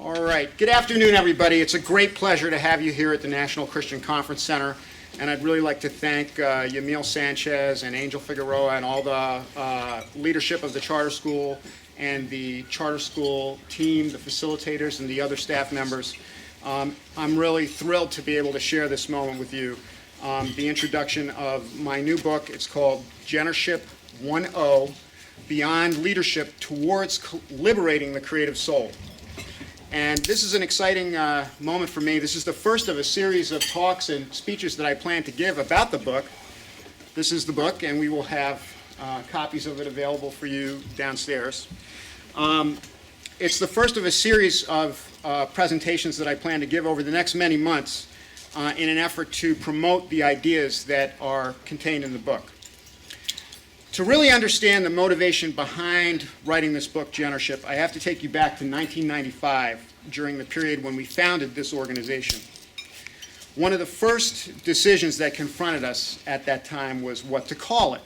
All right. Good afternoon, everybody. It's a great pleasure to have you here at the National Christian Conference Center. And I'd really like to thank Yamil Sanchez and Angel Figueroa and all the leadership of the charter school and the charter school team, the facilitators, and the other staff members. I'm really thrilled to be able to share this moment with you. The introduction of my new book. It's called Genership 1.0, Beyond Leadership Towards Liberating the Creative Soul. And this is an exciting moment for me. This is the first of a series of talks and speeches that I plan to give about the book. This is the book, and we will have copies of it available for you downstairs. It's the first of a series of presentations that I plan to give over the next many months in an effort to promote the ideas that are contained in the book. To really understand the motivation behind writing this book, Genership, I have to take you back to 1995, during the period when we founded this organization. One of the first decisions that confronted us at that time was what to call it.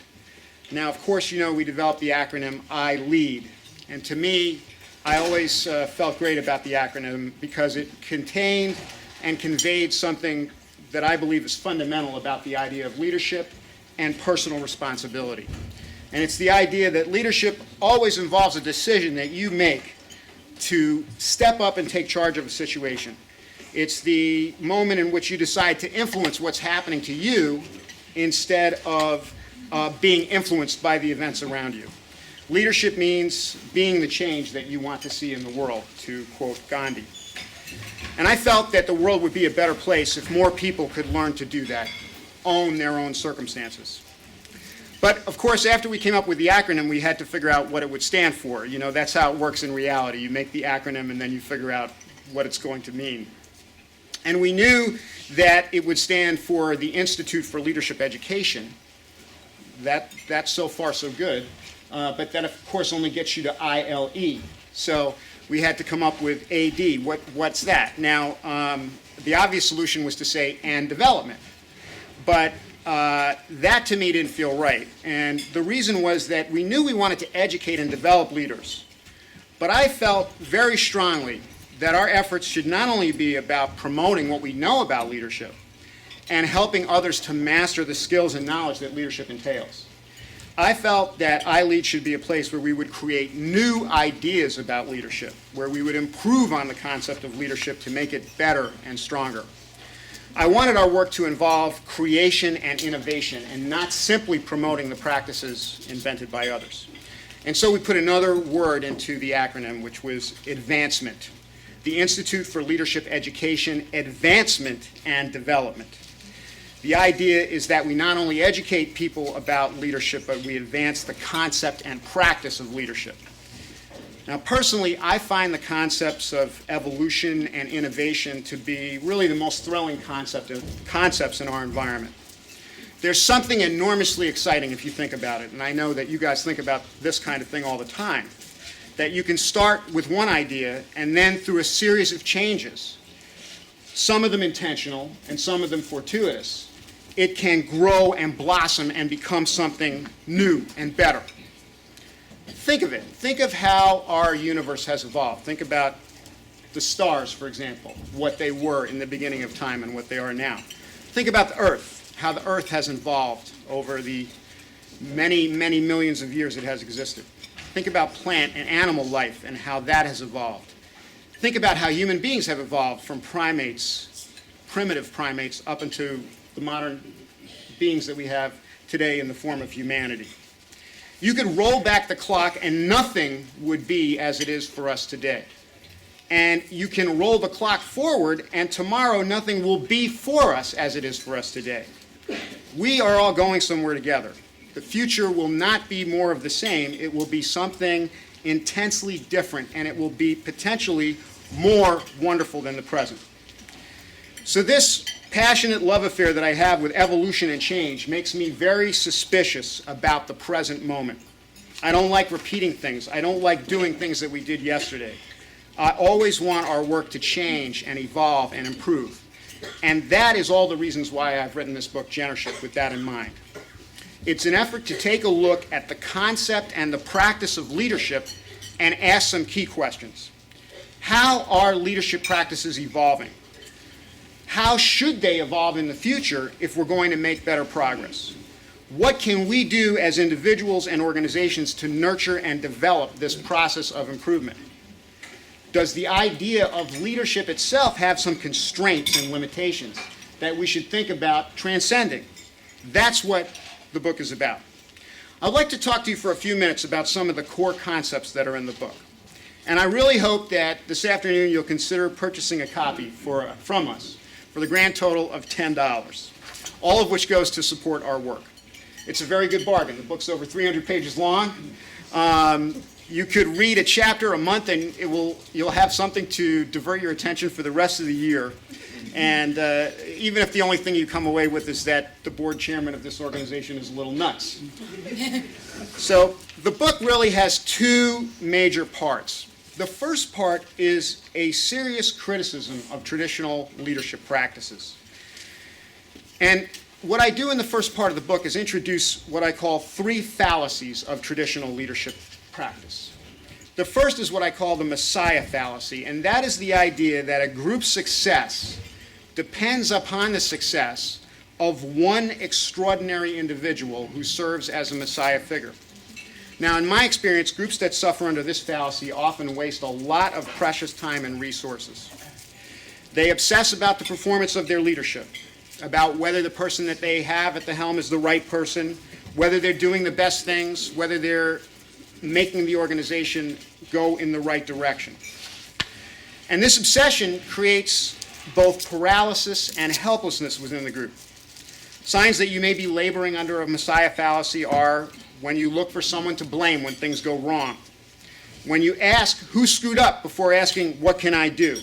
Now, of course, you know we developed the acronym I LEAD. And to me, I always felt great about the acronym because it contained and conveyed something that I believe is fundamental about the idea of leadership and personal responsibility. And it's the idea that leadership always involves a decision that you make to step up and take charge of a situation. It's the moment in which you decide to influence what's happening to you instead of being influenced by the events around you. Leadership means being the change that you want to see in the world, to quote Gandhi. And I felt that the world would be a better place if more people could learn to do that, own their own circumstances. But, of course, after we came up with the acronym, we had to figure out what it would stand for. You know, that's how it works in reality. You make the acronym and then you figure out what it's going to mean. And we knew that it would stand for the Institute for Leadership Education. That's so far so good. But that, of course, only gets you to ILE. So we had to come up with AD. What's that? Now, the obvious solution was to say and development. But that to me didn't feel right. And the reason was that we knew we wanted to educate and develop leaders. But I felt very strongly that our efforts should not only be about promoting what we know about leadership and helping others to master the skills and knowledge that leadership entails. I felt that iLead should be a place where we would create new ideas about leadership, where we would improve on the concept of leadership to make it better and stronger. I wanted our work to involve creation and innovation and not simply promoting the practices invented by others. And so we put another word into the acronym, which was advancement. The Institute for Leadership Education, Advancement and Development. The idea is that we not only educate people about leadership, but we advance the concept and practice of leadership. Now, personally, I find the concepts of evolution and innovation to be really the most thrilling concepts in our environment. There's something enormously exciting if you think about it, and I know that you guys think about this kind of thing all the time, that you can start with one idea and then through a series of changes, some of them intentional and some of them fortuitous, it can grow and blossom and become something new and better. Think of it. Think of how our universe has evolved. Think about the stars, for example, what they were in the beginning of time and what they are now. Think about the Earth, how the Earth has evolved over the many, many millions of years it has existed. Think about plant and animal life and how that has evolved. Think about how human beings have evolved from primates, primitive primates, up into the modern beings that we have today in the form of humanity. You could roll back the clock and nothing would be as it is for us today. And you can roll the clock forward and tomorrow nothing will be for us as it is for us today. We are all going somewhere together. The future will not be more of the same. It will be something intensely different, and it will be potentially more wonderful than the present. So this passionate love affair that I have with evolution and change makes me very suspicious about the present moment. I don't like repeating things. I don't like doing things that we did yesterday. I always want our work to change and evolve and improve. And that is all the reasons why I've written this book, Genership, with that in mind. It's an effort to take a look at the concept and the practice of leadership and ask some key questions. How are leadership practices evolving? How should they evolve in the future if we're going to make better progress? What can we do as individuals and organizations to nurture and develop this process of improvement? Does the idea of leadership itself have some constraints and limitations that we should think about transcending? That's what the book is about. I'd like to talk to you for a few minutes about some of the core concepts that are in the book. And I really hope that this afternoon you'll consider purchasing a copy from us for the grand total of $10, all of which goes to support our work. It's a very good bargain. The book's over 300 pages long. You could read a chapter a month and you'll have something to divert your attention for the rest of the year. And even if the only thing you come away with is that the board chairman of this organization is a little nuts. So the book really has two major parts. The first part is a serious criticism of traditional leadership practices. And what I do in the first part of the book is introduce what I call three fallacies of traditional leadership practice. The first is what I call the Messiah fallacy, and that is the idea that a group's success depends upon the success of one extraordinary individual who serves as a Messiah figure. Now, in my experience, groups that suffer under this fallacy often waste a lot of precious time and resources. They obsess about the performance of their leadership, about whether the person that they have at the helm is the right person, whether they're doing the best things, whether they're making the organization go in the right direction. And this obsession creates both paralysis and helplessness within the group. Signs that you may be laboring under a Messiah fallacy are when you look for someone to blame when things go wrong, when you ask who screwed up before asking what can I do,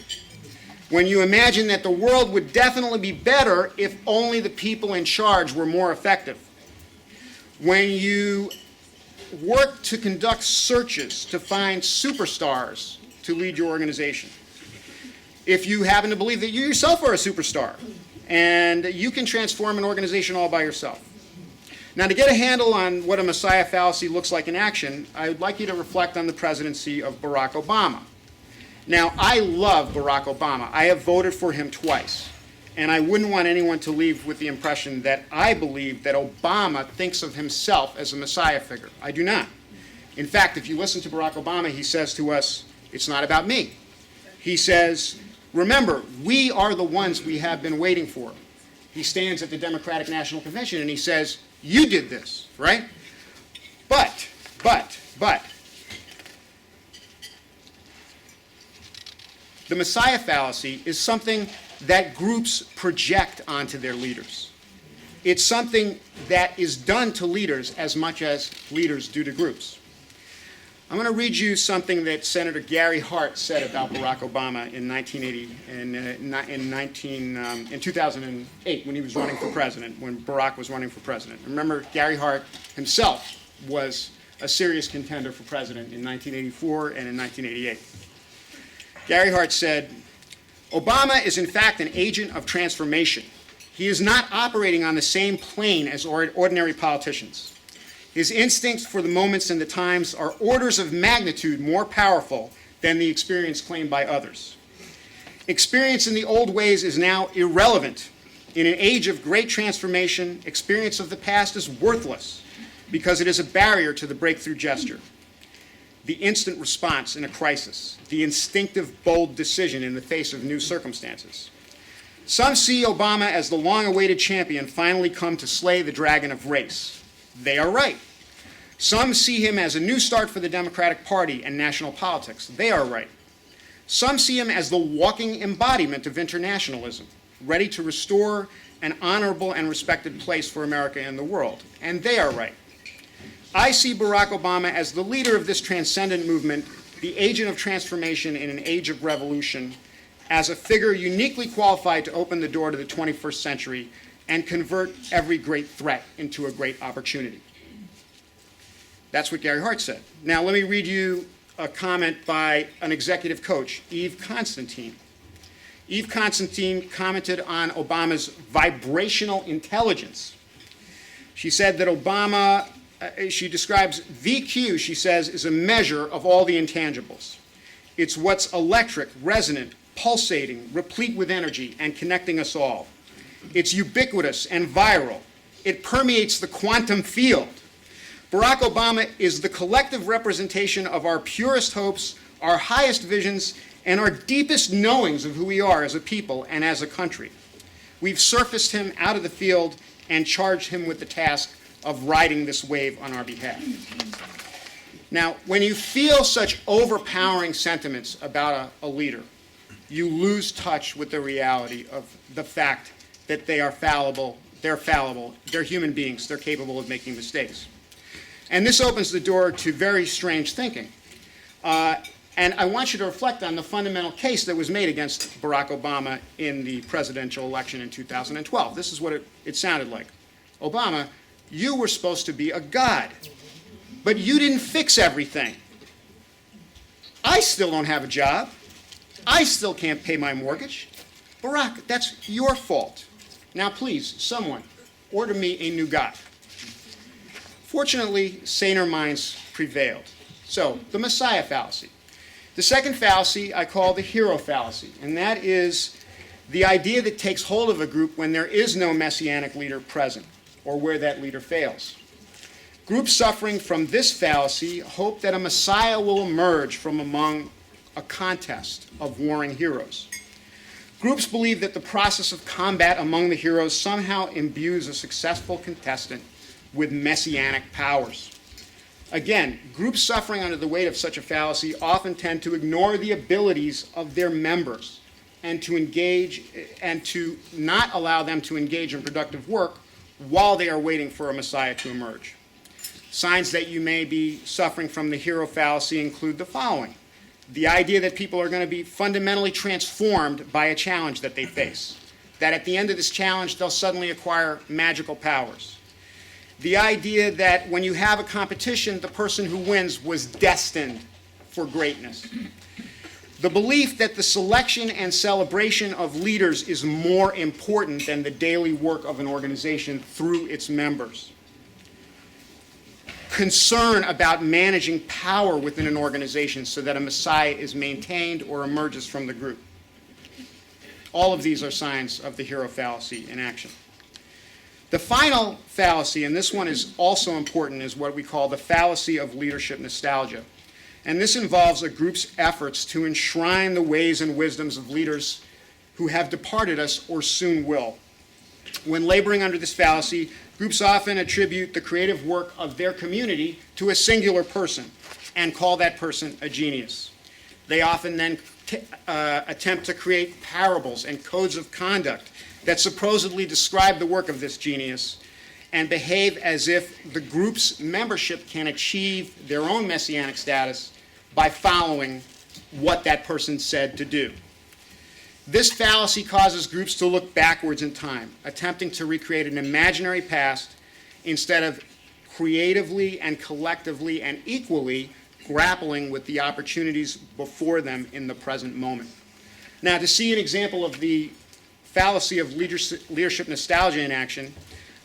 when you imagine that the world would definitely be better if only the people in charge were more effective, when you work to conduct searches to find superstars to lead your organization, if you happen to believe that you yourself are a superstar and you can transform an organization all by yourself. Now, to get a handle on what a Messiah fallacy looks like in action, I would like you to reflect on the presidency of Barack Obama. Now, I love Barack Obama. I have voted for him twice. And I wouldn't want anyone to leave with the impression that I believe that Obama thinks of himself as a Messiah figure. I do not. In fact, if you listen to Barack Obama, he says to us, it's not about me. He says, remember, we are the ones we have been waiting for. He stands at the Democratic National Convention and he says, you did this, right? But, the Messiah fallacy is something that groups project onto their leaders. It's something that is done to leaders as much as leaders do to groups. I'm going to read you something that Senator Gary Hart said about Barack Obama in 2008 when he was running for president, when Barack was running for president. Remember, Gary Hart himself was a serious contender for president in 1984 and in 1988. Gary Hart said, Obama is in fact an agent of transformation. He is not operating on the same plane as ordinary politicians. His instincts for the moments and the times are orders of magnitude more powerful than the experience claimed by others. Experience in the old ways is now irrelevant. In an age of great transformation, experience of the past is worthless because it is a barrier to the breakthrough gesture, the instant response in a crisis, the instinctive, bold decision in the face of new circumstances. Some see Obama as the long-awaited champion finally come to slay the dragon of race. They are right. Some see him as a new start for the Democratic Party and national politics. They are right. Some see him as the walking embodiment of internationalism, ready to restore an honorable and respected place for America in the world. And they are right. I see Barack Obama as the leader of this transcendent movement, the agent of transformation in an age of revolution, as a figure uniquely qualified to open the door to the 21st century and convert every great threat into a great opportunity. That's what Gary Hart said. Now let me read you a comment by an executive coach, Eve Constantine. Eve Constantine commented on Obama's vibrational intelligence. She said that Obama, she describes VQ, she says, is a measure of all the intangibles. It's what's electric, resonant, pulsating, replete with energy, and connecting us all. It's ubiquitous and viral. It permeates the quantum field. Barack Obama is the collective representation of our purest hopes, our highest visions, and our deepest knowings of who we are as a people and as a country. We've surfaced him out of the field and charged him with the task of riding this wave on our behalf. Now, when you feel such overpowering sentiments about a leader, you lose touch with the reality of the fact that they are fallible, they're human beings, they're capable of making mistakes. And this opens the door to very strange thinking. And I want you to reflect on the fundamental case that was made against Barack Obama in the presidential election in 2012. This is what it sounded like. Obama, you were supposed to be a god, but you didn't fix everything. I still don't have a job. I still can't pay my mortgage. Barack, that's your fault. Now please, someone, order me a new god. Fortunately, saner minds prevailed. So, the Messiah fallacy. The second fallacy I call the hero fallacy, and that is the idea that takes hold of a group when there is no messianic leader present, or where that leader fails. Groups suffering from this fallacy hope that a Messiah will emerge from among a contest of warring heroes. Groups believe that the process of combat among the heroes somehow imbues a successful contestant with messianic powers. Again, groups suffering under the weight of such a fallacy often tend to ignore the abilities of their members and to not allow them to engage in productive work while they are waiting for a Messiah to emerge. Signs that you may be suffering from the hero fallacy include the following. The idea that people are going to be fundamentally transformed by a challenge that they face. That at the end of this challenge, they'll suddenly acquire magical powers. The idea that when you have a competition, the person who wins was destined for greatness. The belief that the selection and celebration of leaders is more important than the daily work of an organization through its members. Concern about managing power within an organization so that a Messiah is maintained or emerges from the group. All of these are signs of the hero fallacy in action. The final fallacy, and this one is also important, is what we call the fallacy of leadership nostalgia. And this involves a group's efforts to enshrine the ways and wisdoms of leaders who have departed us or soon will. When laboring under this fallacy, groups often attribute the creative work of their community to a singular person and call that person a genius. They often then attempt to create parables and codes of conduct that supposedly describe the work of this genius and behave as if the group's membership can achieve their own messianic status by following what that person said to do. This fallacy causes groups to look backwards in time, attempting to recreate an imaginary past instead of creatively and collectively and equally grappling with the opportunities before them in the present moment. Now, to see an example of the fallacy of leadership nostalgia in action,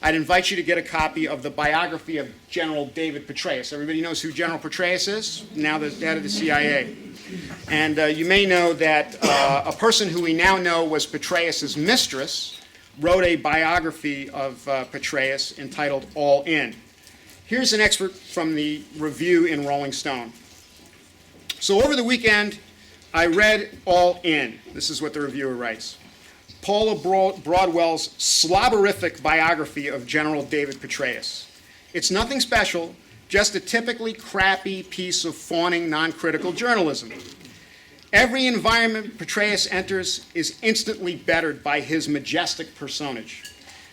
I'd invite you to get a copy of the biography of General David Petraeus. Everybody knows who General Petraeus is? Now the head of the CIA. And you may know that a person who we now know was Petraeus' mistress wrote a biography of Petraeus entitled All In. Here's an excerpt from the review in Rolling Stone. So over the weekend, I read All In. This is what the reviewer writes. Paula Broadwell's slobberific biography of General David Petraeus. It's nothing special, just a typically crappy piece of fawning, non-critical journalism. Every environment Petraeus enters is instantly bettered by his majestic personage.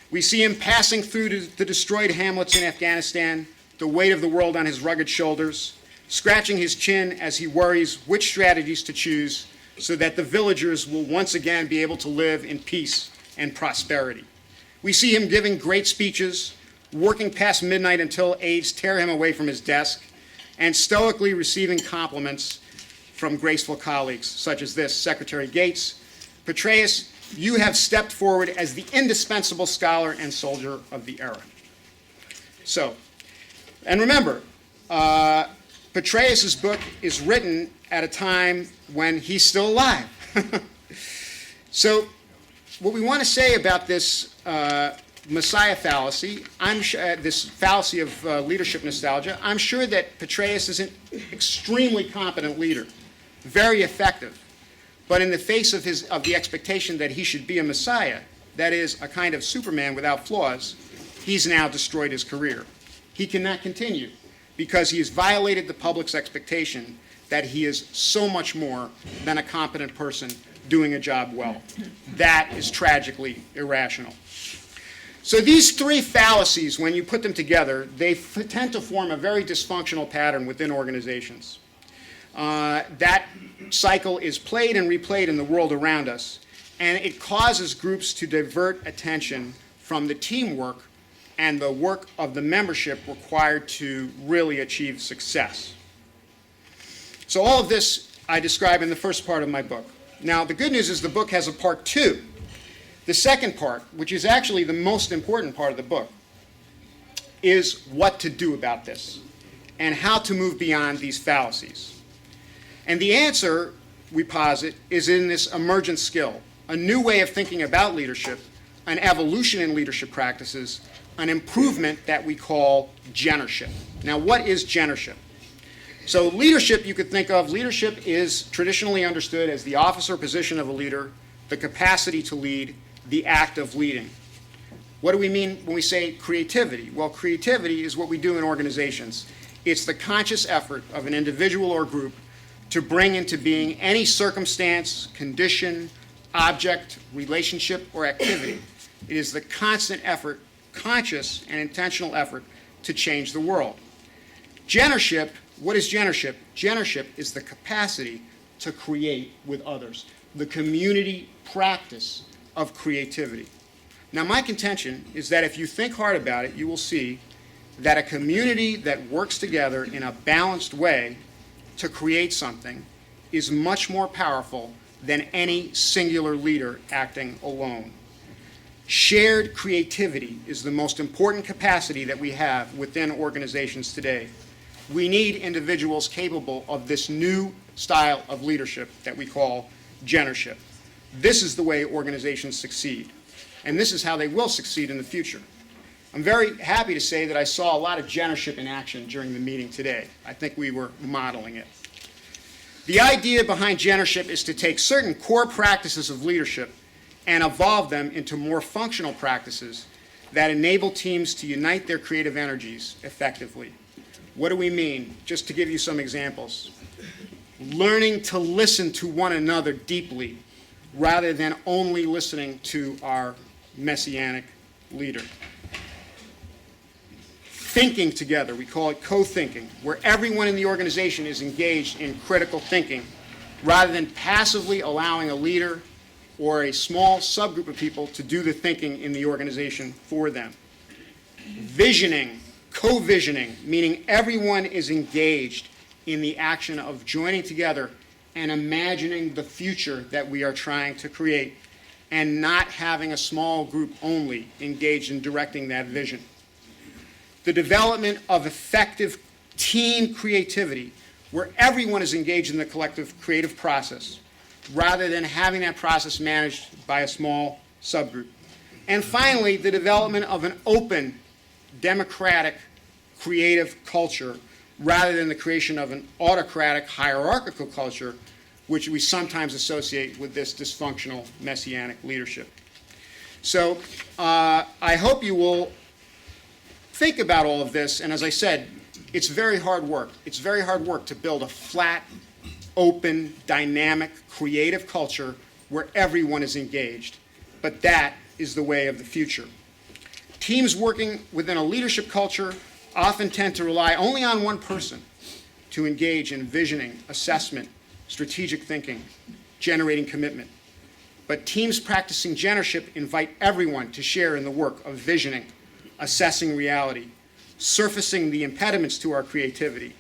We see him passing through the destroyed hamlets in Afghanistan, the weight of the world on his rugged shoulders, scratching his chin as he worries which strategies to choose so that the villagers will once again be able to live in peace and prosperity. We see him giving great speeches, working past midnight until aides tear him away from his desk, and stoically receiving compliments from graceful colleagues, such as this: Secretary Gates, Petraeus, you have stepped forward as the indispensable scholar and soldier of the era. So, and remember, Petraeus' book is written at a time when he's still alive. So what we want to say about this Messiah fallacy, this fallacy of leadership nostalgia, I'm sure that Petraeus is an extremely competent leader, very effective. But in the face of the expectation that he should be a Messiah, that is, a kind of Superman without flaws, he's now destroyed his career. He cannot continue because he has violated the public's expectation that he is so much more than a competent person doing a job well. That is tragically irrational. So these three fallacies, when you put them together, they tend to form a very dysfunctional pattern within organizations. That cycle is played and replayed in the world around us, and it causes groups to divert attention from the teamwork and the work of the membership required to really achieve success. So all of this I describe in the first part of my book. Now, the good news is the book has a part 2. The second part, which is actually the most important part of the book, is what to do about this and how to move beyond these fallacies. And the answer, we posit, is in this emergent skill, a new way of thinking about leadership, an evolution in leadership practices, an improvement that we call genership. Now, what is genership? So leadership, you could think of, leadership is traditionally understood as the office or position of a leader, the capacity to lead, the act of leading. What do we mean when we say creativity? Well, creativity is what we do in organizations. It's the conscious effort of an individual or group to bring into being any circumstance, condition, object, relationship, or activity. It is the constant effort, conscious and intentional effort to change the world. Genership, what is genership? Genership is the capacity to create with others, the community practice of creativity. Now, my contention is that if you think hard about it, you will see that a community that works together in a balanced way to create something is much more powerful than any singular leader acting alone. Shared creativity is the most important capacity that we have within organizations today. We need individuals capable of this new style of leadership that we call genership. This is the way organizations succeed, and this is how they will succeed in the future. I'm very happy to say that I saw a lot of genership in action during the meeting today. I think we were modeling it. The idea behind genership is to take certain core practices of leadership and evolve them into more functional practices that enable teams to unite their creative energies effectively. What do we mean? Just to give you some examples. Learning to listen to one another deeply rather than only listening to our messianic leader. Thinking together, we call it co-thinking, where everyone in the organization is engaged in critical thinking rather than passively allowing a leader or a small subgroup of people to do the thinking in the organization for them. Visioning, co-visioning, meaning everyone is engaged in the action of joining together and imagining the future that we are trying to create, and not having a small group only engaged in directing that vision. The development of effective team creativity, where everyone is engaged in the collective creative process, rather than having that process managed by a small subgroup. And finally, the development of an open, democratic, creative culture, rather than the creation of an autocratic, hierarchical culture, which we sometimes associate with this dysfunctional messianic leadership. So I hope you will think about all of this, and as I said, it's very hard work. It's very hard work to build a flat, open, dynamic, creative culture where everyone is engaged. But that is the way of the future. Teams working within a leadership culture often tend to rely only on one person to engage in visioning, assessment, strategic thinking, generating commitment. But teams practicing genership invite everyone to share in the work of visioning, assessing reality, surfacing the impediments to our creativity,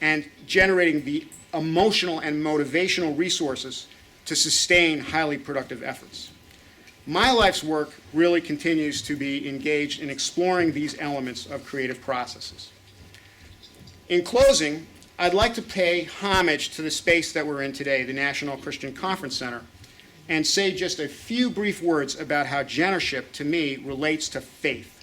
and generating the emotional and motivational resources to sustain highly productive efforts. My life's work really continues to be engaged in exploring these elements of creative processes. In closing, I'd like to pay homage to the space that we're in today, the National Christian Conference Center, and say just a few brief words about how genership, to me, relates to faith.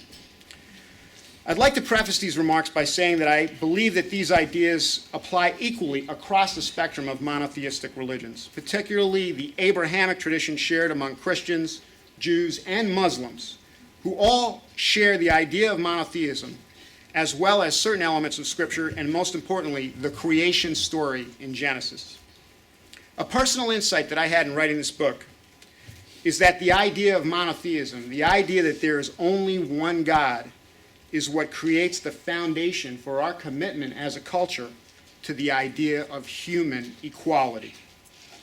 I'd like to preface these remarks by saying that I believe that these ideas apply equally across the spectrum of monotheistic religions, particularly the Abrahamic tradition shared among Christians, Jews, and Muslims, who all share the idea of monotheism, as well as certain elements of Scripture, and most importantly, the creation story in Genesis. A personal insight that I had in writing this book is that the idea of monotheism, the idea that there is only one God, is what creates the foundation for our commitment as a culture to the idea of human equality.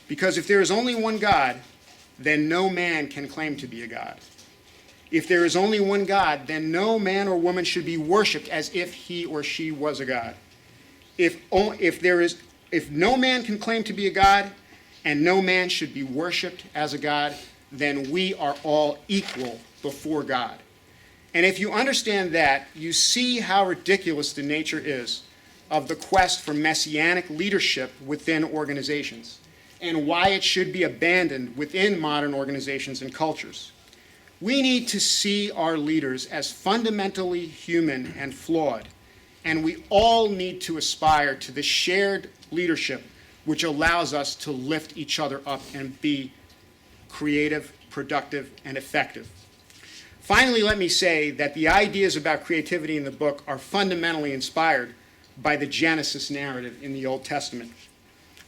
Because if there is only one God, then no man can claim to be a God. If there is only one God, then no man or woman should be worshipped as if he or she was a God. If no man can claim to be a God, and no man should be worshipped as a God, then we are all equal before God. And if you understand that, you see how ridiculous the nature is of the quest for messianic leadership within organizations, and why it should be abandoned within modern organizations and cultures. We need to see our leaders as fundamentally human and flawed, and we all need to aspire to the shared leadership which allows us to lift each other up and be creative, productive, and effective. Finally, let me say that the ideas about creativity in the book are fundamentally inspired by the Genesis narrative in the Old Testament.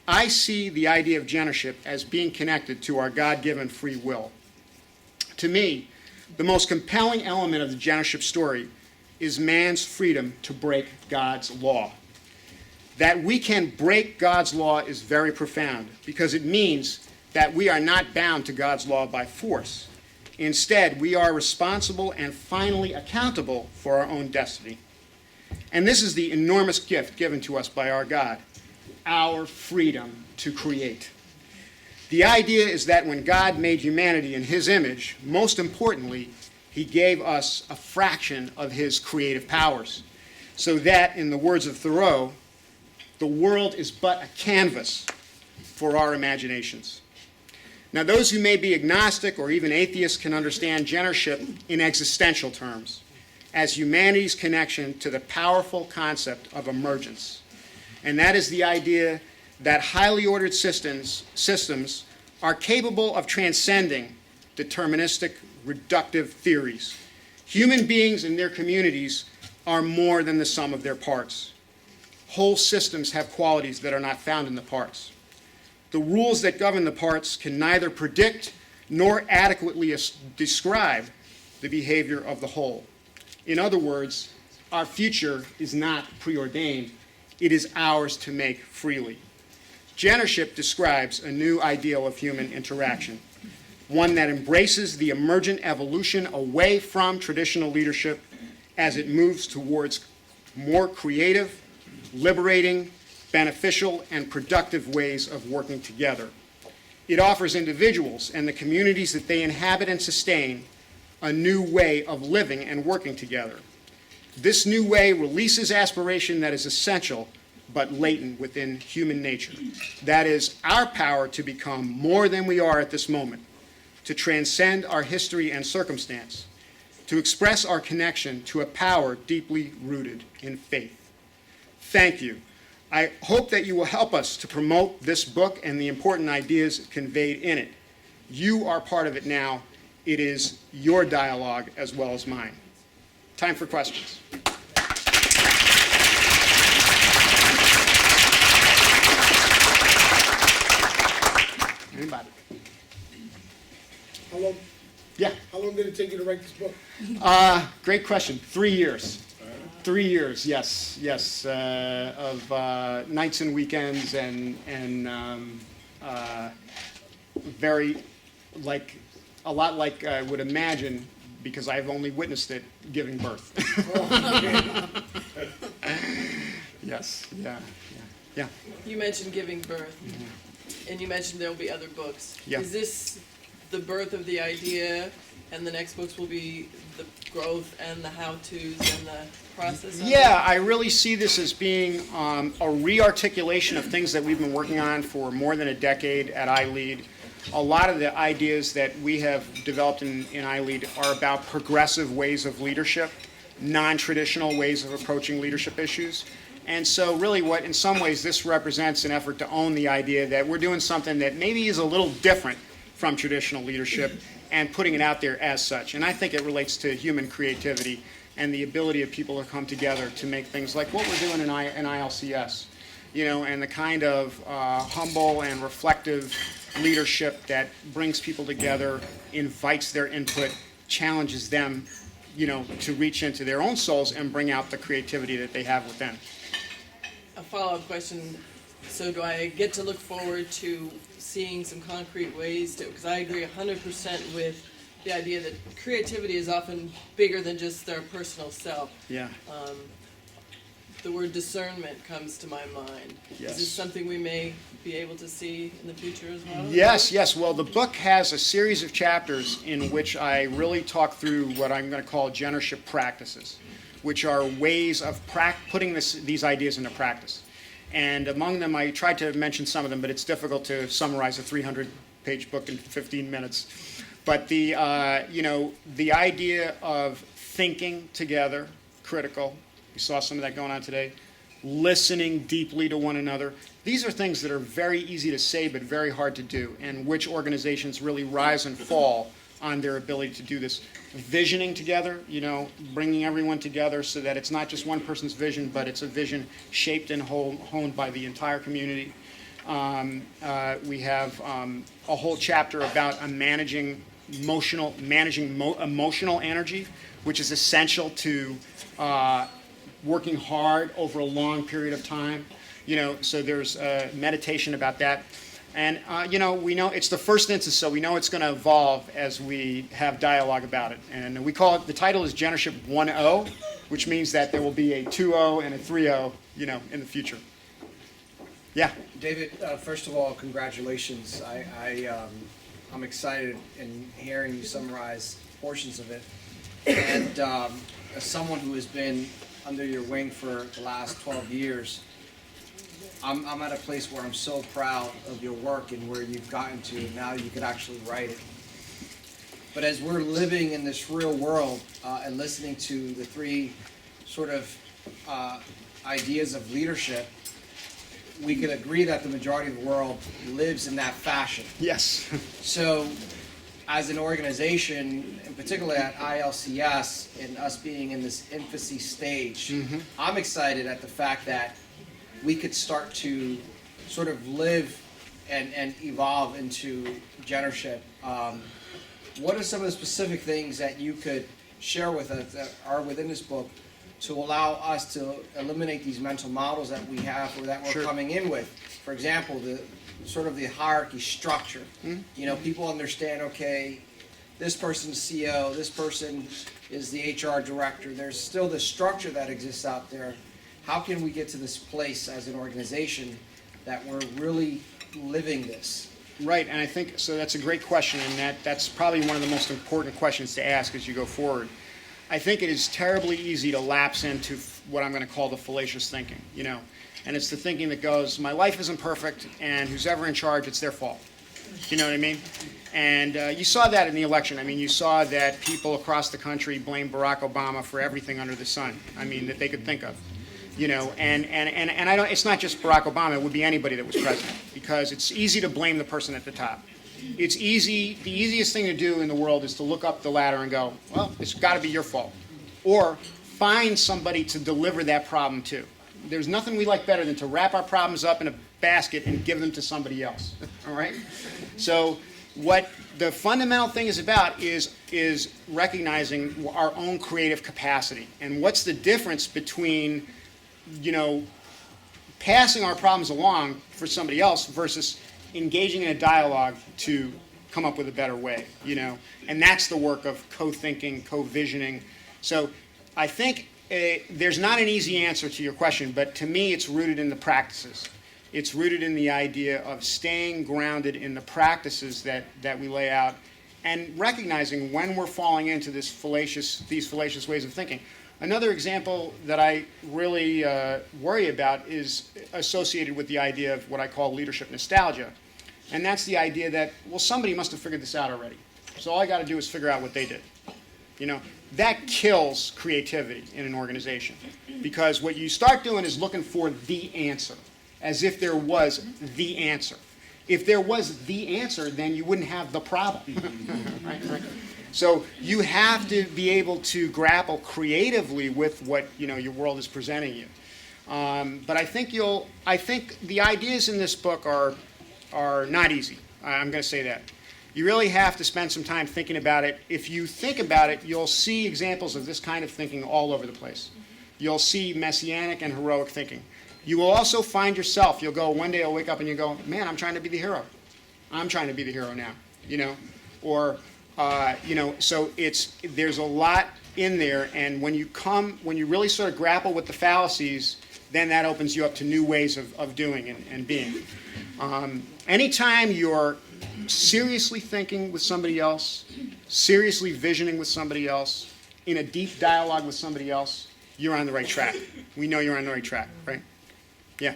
I see the idea of genership as being connected to our God-given free will. To me, the most compelling element of the genership story is man's freedom to break God's law. That we can break God's law is very profound because it means that we are not bound to God's law by force. Instead, we are responsible and finally accountable for our own destiny. And this is the enormous gift given to us by our God, our freedom to create. The idea is that when God made humanity in his image, most importantly, he gave us a fraction of his creative powers, so that, in the words of Thoreau, the world is but a canvas for our imaginations. Now, those who may be agnostic or even atheists can understand genership in existential terms as humanity's connection to the powerful concept of emergence. And that is the idea that highly ordered systems are capable of transcending deterministic, reductive theories. Human beings and their communities are more than the sum of their parts. Whole systems have qualities that are not found in the parts. The rules that govern the parts can neither predict nor adequately describe the behavior of the whole. In other words, our future is not preordained. It is ours to make freely. Genership describes a new ideal of human interaction, one that embraces the emergent evolution away from traditional leadership as it moves towards more creative, liberating, beneficial, and productive ways of working together. It offers individuals and the communities that they inhabit and sustain a new way of living and working together. This new way releases aspiration that is essential but latent within human nature. That is, our power to become more than we are at this moment, to transcend our history and circumstance, to express our connection to a power deeply rooted in faith. Thank you. I hope that you will help us to promote this book and the important ideas conveyed in it. You are part of it now. It is your dialogue as well as mine. Time for questions. Anybody? How long? Yeah. How long did it take you to write this book? Great question. 3 years. 3 years, yes, of nights and weekends and very, like, a lot like I would imagine, because I've only witnessed it, giving birth. Yes, yeah. You mentioned giving birth, and you mentioned there will be other books. Yeah. Is this the birth of the idea and the next books will be the growth and the how-tos and the process of it? Yeah, I really see this as being a re-articulation of things that we've been working on for more than a decade at iLead. A lot of the ideas that we have developed in iLead are about progressive ways of leadership, non-traditional ways of approaching leadership issues. And so really what, in some ways, this represents an effort to own the idea that we're doing something that maybe is a little different from traditional leadership and putting it out there as such. And I think it relates to human creativity and the ability of people to come together to make things like what we're doing in ILCS, and the kind of humble and reflective leadership that brings people together, invites their input, challenges them, to reach into their own souls and bring out the creativity that they have within. A follow-up question, so do I get to look forward to seeing some concrete ways to, because I agree 100% with the idea that creativity is often bigger than just their personal self. Yeah. The word discernment comes to my mind. Yes. Is this something we may be able to see in the future as well? Yes. Well, the book has a series of chapters in which I really talk through what I'm going to call genership practices, which are ways of putting these ideas into practice. And among them, I tried to mention some of them, but it's difficult to summarize a 300-page book in 15 minutes. But the idea of thinking together, critical. We saw some of that going on today. Listening deeply to one another. These are things that are very easy to say but very hard to do, and which organizations really rise and fall on their ability to do this. Visioning together, bringing everyone together so that it's not just one person's vision, but it's a vision shaped and honed by the entire community. We have a whole chapter about managing emotional energy, which is essential to working hard over a long period of time. So there's meditation about that. And, we know it's the first instance, so we know it's going to evolve as we have dialogue about it. And we call it, the title is Genership 1.0, which means that there will be a 2.0 and a 3.0, in the future. Yeah. David, first of all, congratulations. I'm excited in hearing you summarize portions of it. And as someone who has been under your wing for the last 12 years, I'm at a place where I'm so proud of your work and where you've gotten to. Now you could actually write it. But as we're living in this real world and listening to the three sort of ideas of leadership, we could agree that the majority of the world lives in that fashion. Yes. So as an organization, in particular at ILCS, and us being in this infancy stage, I'm excited at the fact that we could start to sort of live and evolve into genership. What are some of the specific things that you could share with us that are within this book to allow us to eliminate these mental models that we have or that we're coming in with? For example, the sort of the hierarchy structure. People understand, okay, this person's CEO, this person is the HR director. There's still the structure that exists out there. How can we get to this place as an organization that we're really living this? Right, and I think, so that's a great question, and that's probably one of the most important questions to ask as you go forward. I think it is terribly easy to lapse into what I'm going to call the fallacious thinking, and it's the thinking that goes, my life isn't perfect, and who's ever in charge, it's their fault. You know what I mean? And you saw that in the election. You saw that people across the country blame Barack Obama for everything under the sun, that they could think of. And I don't, it's not just Barack Obama, it would be anybody that was president, because it's easy to blame the person at the top. It's easy, the easiest thing to do in the world is to look up the ladder and go, well, it's got to be your fault. Or find somebody to deliver that problem to. There's nothing we like better than to wrap our problems up in a basket and give them to somebody else, all right? So what the fundamental thing is about is recognizing our own creative capacity. And what's the difference between passing our problems along for somebody else versus engaging in a dialogue to come up with a better way, And that's the work of co-thinking, co-visioning. So I think there's not an easy answer to your question, but to me it's rooted in the practices. It's rooted in the idea of staying grounded in the practices that we lay out and recognizing when we're falling into these fallacious ways of thinking. Another example that I really worry about is associated with the idea of what I call leadership nostalgia. And that's the idea that, well, somebody must have figured this out already. So all I got to do is figure out what they did. You know, that kills creativity in an organization. Because what you start doing is looking for the answer, as if there was the answer. If there was the answer, then you wouldn't have the problem. Right? So you have to be able to grapple creatively with what your world is presenting you. But I think the ideas in this book are not easy. I'm going to say that. You really have to spend some time thinking about it. If you think about it, you'll see examples of this kind of thinking all over the place. You'll see messianic and heroic thinking. You will also find yourself, one day you'll wake up and you go, man, I'm trying to be the hero. I'm trying to be the hero now, Or, so there's a lot in there, and when you really sort of grapple with the fallacies, then that opens you up to new ways of doing and being. Anytime you're seriously thinking with somebody else, seriously visioning with somebody else, in a deep dialogue with somebody else, you're on the right track. We know you're on the right track, right? Yeah.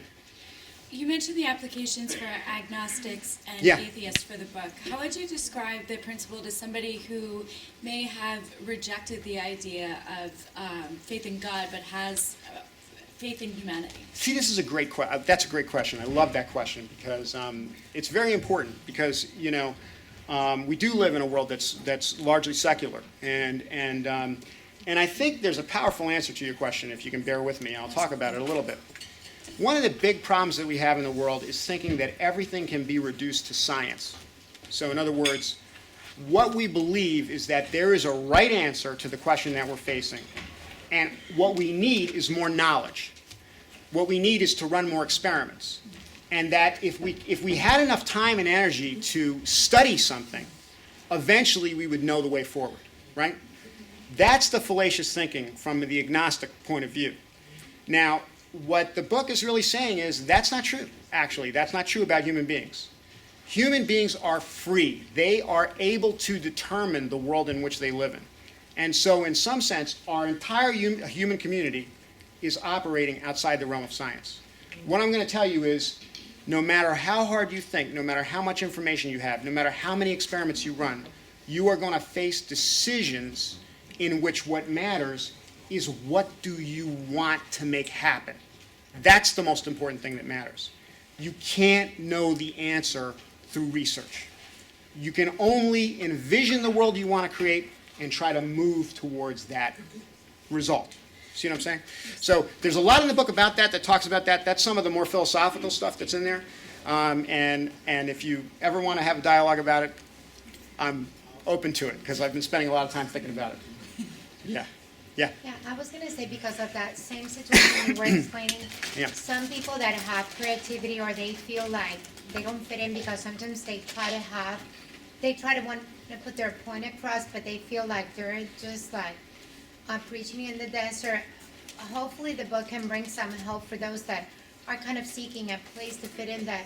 You mentioned the applications for agnostics and Yeah. atheists for the book. How would you describe the principle to somebody who may have rejected the idea of faith in God but has faith in humanity? See, this is that's a great question. I love that question because it's very important because, we do live in a world that's largely secular. And I think there's a powerful answer to your question, if you can bear with me. I'll talk about it a little bit. One of the big problems that we have in the world is thinking that everything can be reduced to science. So in other words, what we believe is that there is a right answer to the question that we're facing. And what we need is more knowledge. What we need is to run more experiments. And that if we had enough time and energy to study something, eventually we would know the way forward, right? That's the fallacious thinking from the agnostic point of view. Now, what the book is really saying is that's not true, actually. That's not true about human beings. Human beings are free. They are able to determine the world in which they live in. And so, in some sense, our entire human community is operating outside the realm of science. What I'm going to tell you is, no matter how hard you think, no matter how much information you have, no matter how many experiments you run, you are going to face decisions in which what matters is what do you want to make happen. That's the most important thing that matters. You can't know the answer through research. You can only envision the world you want to create and try to move towards that result. See what I'm saying? So there's a lot in the book about that talks about that. That's some of the more philosophical stuff that's in there. And if you ever want to have a dialogue about it, I'm open to it because I've been spending a lot of time thinking about it. Yeah. Yeah. Yeah, I was gonna say because of that same situation you were explaining, Yeah. some people that have creativity or they feel like they don't fit in because sometimes they try to want to put their point across, but they feel like they're just like preaching in the desert. Hopefully the book can bring some help for those that are kind of seeking a place to fit in, that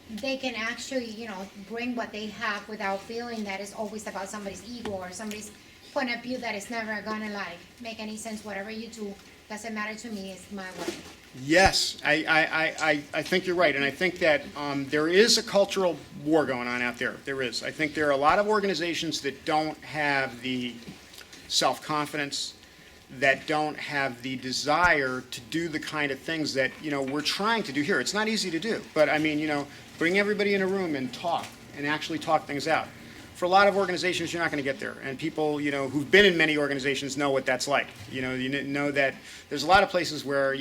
they can actually, bring what they have without feeling that it's always about somebody's ego or somebody's point of view that is never gonna make any sense. Whatever you do doesn't matter to me. It's my way. Yes, I think you're right, and I think that there is a cultural war going on out there. There is. I think there are a lot of organizations that don't have the self-confidence, that don't have the desire to do the kind of things that we're trying to do here. It's not easy to do, but I mean, bring everybody in a room and talk and actually talk things out. For a lot of organizations, you're not going to get there. And people, who've been in many organizations know what that's like. You know that there's a lot of places where,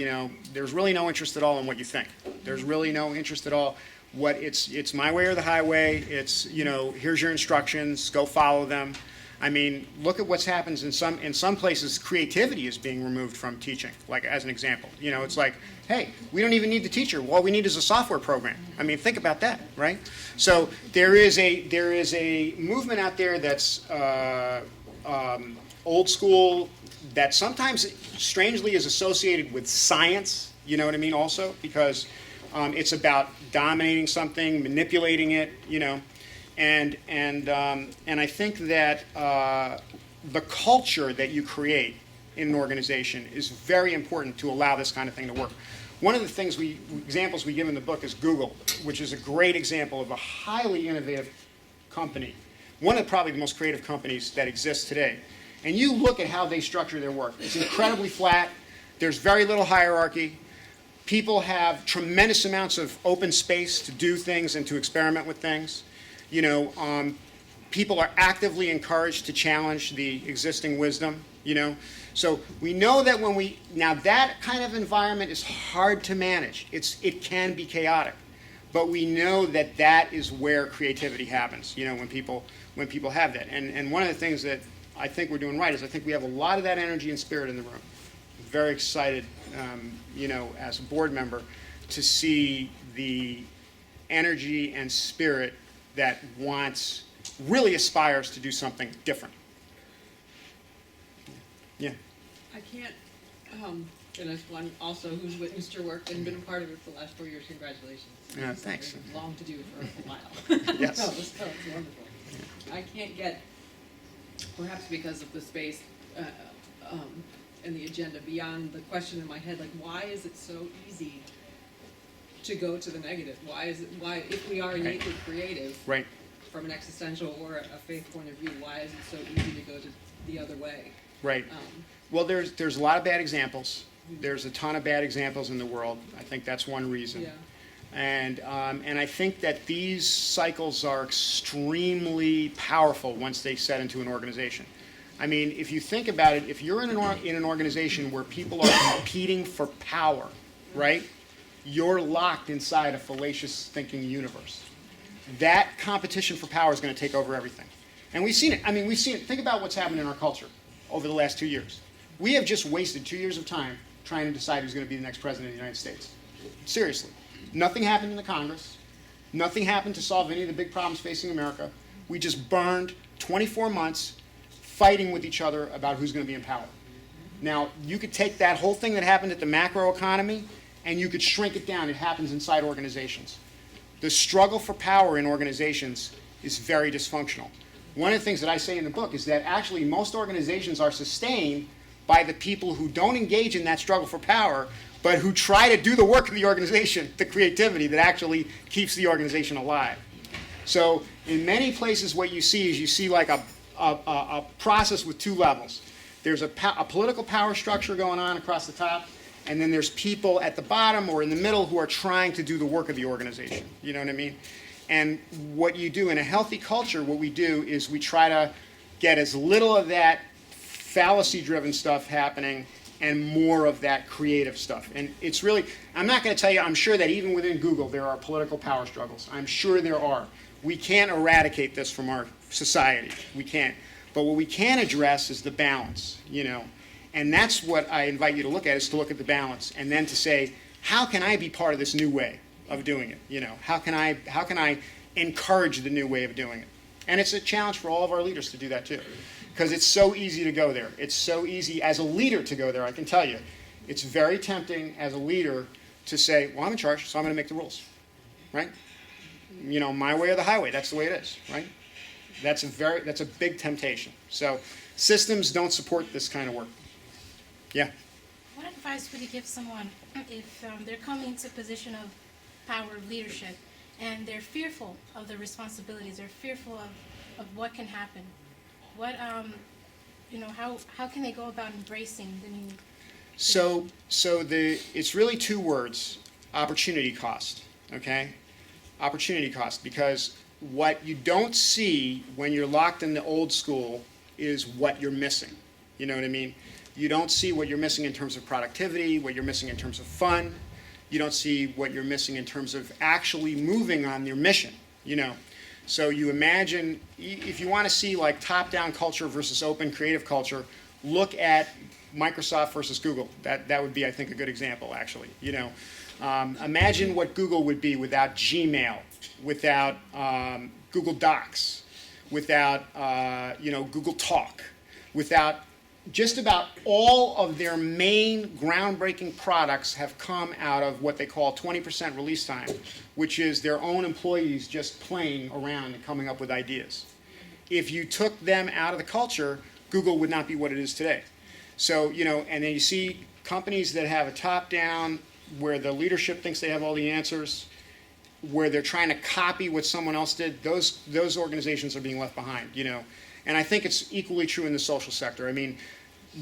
there's really no interest at all in what you think. There's really no interest at all. It's my way or the highway. It's, here's your instructions, go follow them. I mean, look at what's happened in some places. Creativity is being removed from teaching, like as an example. It's like, hey, we don't even need the teacher. All we need is a software program. I mean, think about that, right? So there is a movement out there that's old school, that sometimes strangely is associated with science. You know what I mean? Also, because it's about dominating something, manipulating it. And I think that the culture that you create in an organization is very important to allow this kind of thing to work. One of the things examples we give in the book is Google, which is a great example of a highly innovative company, one of probably the most creative companies that exists today. And you look at how they structure their work. It's incredibly flat. There's very little hierarchy. People have tremendous amounts of open space to do things and to experiment with things. You know, people are actively encouraged to challenge the existing wisdom, you know. So we know that now that kind of environment is hard to manage. It can be chaotic. But we know that that is where creativity happens, you know, when people have that. And one of the things that I think we're doing right is I think we have a lot of that energy and spirit in the room. I'm very excited, you know, as a board member to see the energy and spirit that really aspires to do something different. Yeah. I can't, and as one also who's witnessed your work and been a part of it for the last 4 years, congratulations. Yeah, It's thanks. something Long to do for a while. Yes. It's wonderful. I can't get, perhaps because of the space and the agenda, beyond the question in my head, like, why is it so easy to go to the negative? Why, if we are innately creative, Right. from an existential or a faith point of view, why is it so easy to go to the other way? Right. Well, there's a lot of bad examples. There's a ton of bad examples in the world. I think that's one reason. Yeah. And I think that these cycles are extremely powerful once they set into an organization. I mean, if you think about it, if you're in an organization where people are competing for power, right, you're locked inside a fallacious thinking universe. That competition for power is going to take over everything. And we've seen it. I mean, we've seen it. Think about what's happened in our culture over the last 2 years. We have just wasted 2 years of time trying to decide who's going to be the next president of the United States. Seriously. Nothing happened in the Congress. Nothing happened to solve any of the big problems facing America. We just burned 24 months fighting with each other about who's going to be in power. Now, you could take that whole thing that happened at the macro economy and you could shrink it down. It happens inside organizations. The struggle for power in organizations is very dysfunctional. One of the things that I say in the book is that actually most organizations are sustained by the people who don't engage in that struggle for power, but who try to do the work of the organization, the creativity that actually keeps the organization alive. So in many places what you see is you see like a process with two levels. There's a political power structure going on across the top, and then there's people at the bottom or in the middle who are trying to do the work of the organization. You know what I mean? And what you do in a healthy culture, what we do is we try to get as little of that fallacy-driven stuff happening and more of that creative stuff. And it's really, I'm not going to tell you, I'm sure that even within Google there are political power struggles. I'm sure there are. We can't eradicate this from our society. We can't. But what we can address is the balance, you know. And that's what I invite you to look at, is to look at the balance and then to say, how can I be part of this new way of doing it? You know, how can I encourage the new way of doing it? And it's a challenge for all of our leaders to do that too. Because it's so easy to go there. It's so easy as a leader to go there, I can tell you. It's very tempting as a leader to say, well, I'm in charge, so I'm going to make the rules, right? You know, my way or the highway, that's the way it is, right? That's a big temptation. So systems don't support this kind of work. Yeah? What advice would you give someone if they're coming into a position of power, of leadership, and they're fearful of the responsibilities, they're fearful of what can happen? What, you know, how can they go about embracing the new? So it's really two words: opportunity cost. Okay, opportunity cost. Because what you don't see when you're locked in the old school is what you're missing. You know what I mean? You don't see what you're missing in terms of productivity, what you're missing in terms of fun. You don't see what you're missing in terms of actually moving on your mission. You know. So you imagine, if you want to see like top-down culture versus open creative culture, look at Microsoft versus Google. That would be, I think, a good example, actually. You know, imagine what Google would be without Gmail, without Google Docs, without you know, Google Talk, without just about all of their main groundbreaking products have come out of what they call 20% release time, which is their own employees just playing around and coming up with ideas. If you took them out of the culture, Google would not be what it is today. So, and then you see companies that have a top-down, where the leadership thinks they have all the answers, where they're trying to copy what someone else did, those organizations are being left behind, And I think it's equally true in the social sector. I mean,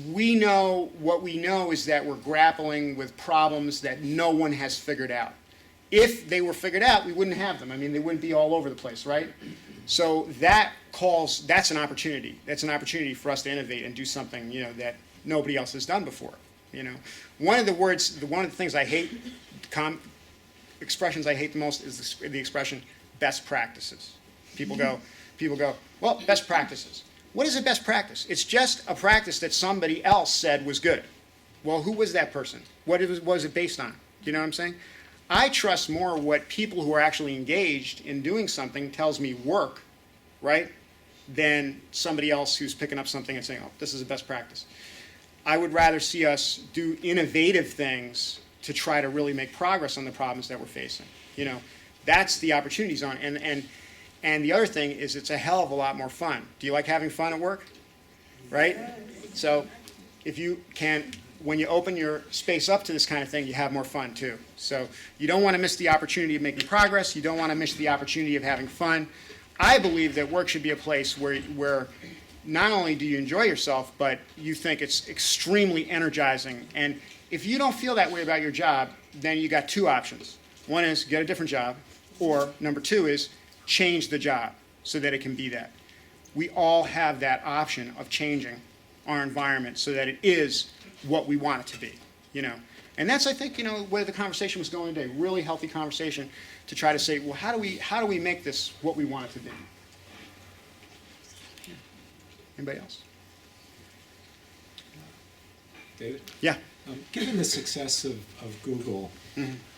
what we know is that we're grappling with problems that no one has figured out. If they were figured out, we wouldn't have them. I mean, they wouldn't be all over the place, right? So that's an opportunity. That's an opportunity for us to innovate and do something, that nobody else has done before. One of the things I hate, expressions I hate the most is the expression best practices. People go, well, best practices. What is a best practice? It's just a practice that somebody else said was good. Well, who was that person? What was it based on? Do you know what I'm saying? I trust more what people who are actually engaged in doing something tells me work, right, than somebody else who's picking up something and saying, oh, this is a best practice. I would rather see us do innovative things to try to really make progress on the problems that we're facing. That's the opportunity zone. And the other thing is it's a hell of a lot more fun. Do you like having fun at work? Right? So if you can, when you open your space up to this kind of thing, you have more fun too. So you don't want to miss the opportunity of making progress. You don't want to miss the opportunity of having fun. I believe that work should be a place where not only do you enjoy yourself, but you think it's extremely energizing. And if you don't feel that way about your job, then you got two options. One is get a different job, or number two is change the job so that it can be that. We all have that option of changing our environment so that it is what we want it to be, And that's, I think, where the conversation was going today. Really healthy conversation to try to say, well, how do we make this what we want it to be? Yeah. Anybody else? David? Yeah. Given the success of Google,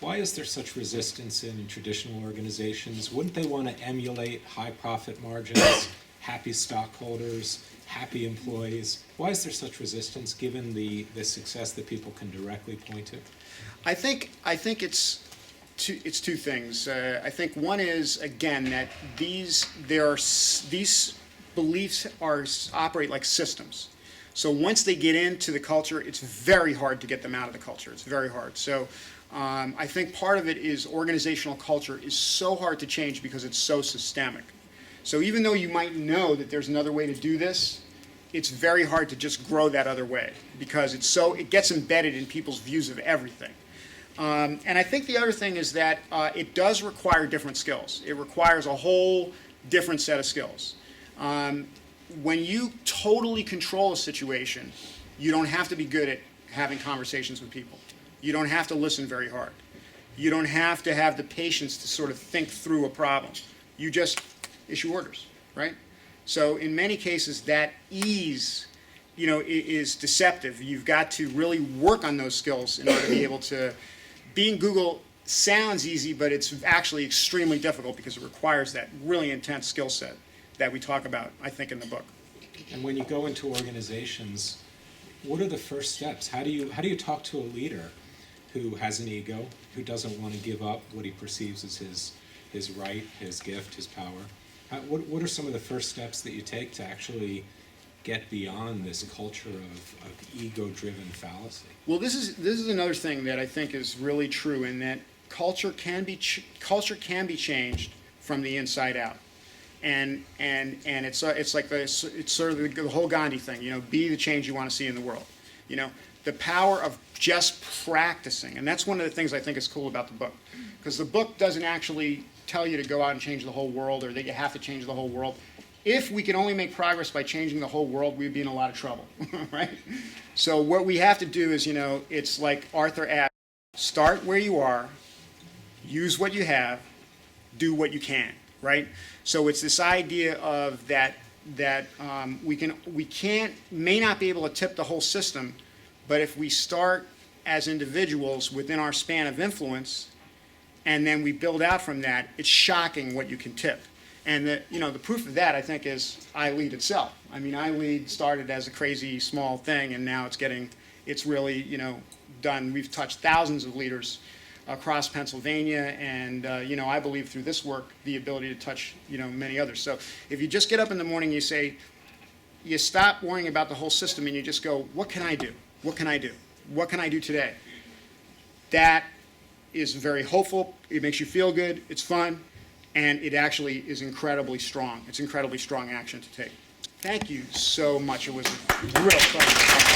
why is there such resistance in traditional organizations? Wouldn't they want to emulate high profit margins, happy stockholders, happy employees? Why is there such resistance given the success that people can directly point to? I think it's two things. I think one is, again, that these beliefs operate like systems. So once they get into the culture, it's very hard to get them out of the culture. It's very hard. So I think part of it is organizational culture is so hard to change because it's so systemic. So even though you might know that there's another way to do this, it's very hard to just grow that other way because it gets embedded in people's views of everything. And I think the other thing is that it does require different skills. It requires a whole different set of skills. When you totally control a situation, you don't have to be good at having conversations with people. You don't have to listen very hard. You don't have to have the patience to sort of think through a problem. You just issue orders, right? So in many cases, that ease, is deceptive. You've got to really work on those skills in order to be able to. Being Google sounds easy, but it's actually extremely difficult because it requires that really intense skill set that we talk about, I think, in the book. And when you go into organizations, what are the first steps? How do you talk to a leader who has an ego, who doesn't want to give up what he perceives as his right, his gift, his power? What are some of the first steps that you take to actually get beyond this culture of ego-driven fallacy? Well, this is another thing that I think is really true, in that culture can be changed from the inside out, and it's sort of the whole Gandhi thing, be the change you want to see in the world, the power of just practicing, and that's one of the things I think is cool about the book, because the book doesn't actually tell you to go out and change the whole world or that you have to change the whole world. If we could only make progress by changing the whole world, we'd be in a lot of trouble, right? So what we have to do is, it's like Arthur Ashe, start where you are, use what you have, do what you can, right? So it's this idea of that may not be able to tip the whole system, but if we start as individuals within our span of influence, and then we build out from that, it's shocking what you can tip. And the proof of that, I think, is I Lead itself. I mean, iLead started as a crazy small thing, and now it's really, done. We've touched thousands of leaders across Pennsylvania, and, I believe through this work, the ability to touch, many others. So if you just get up in the morning, you stop worrying about the whole system, and you just go, what can I do? What can I do? What can I do today? That is very hopeful. It makes you feel good. It's fun. And it actually is incredibly strong. It's incredibly strong action to take. Thank you so much. It was a real pleasure.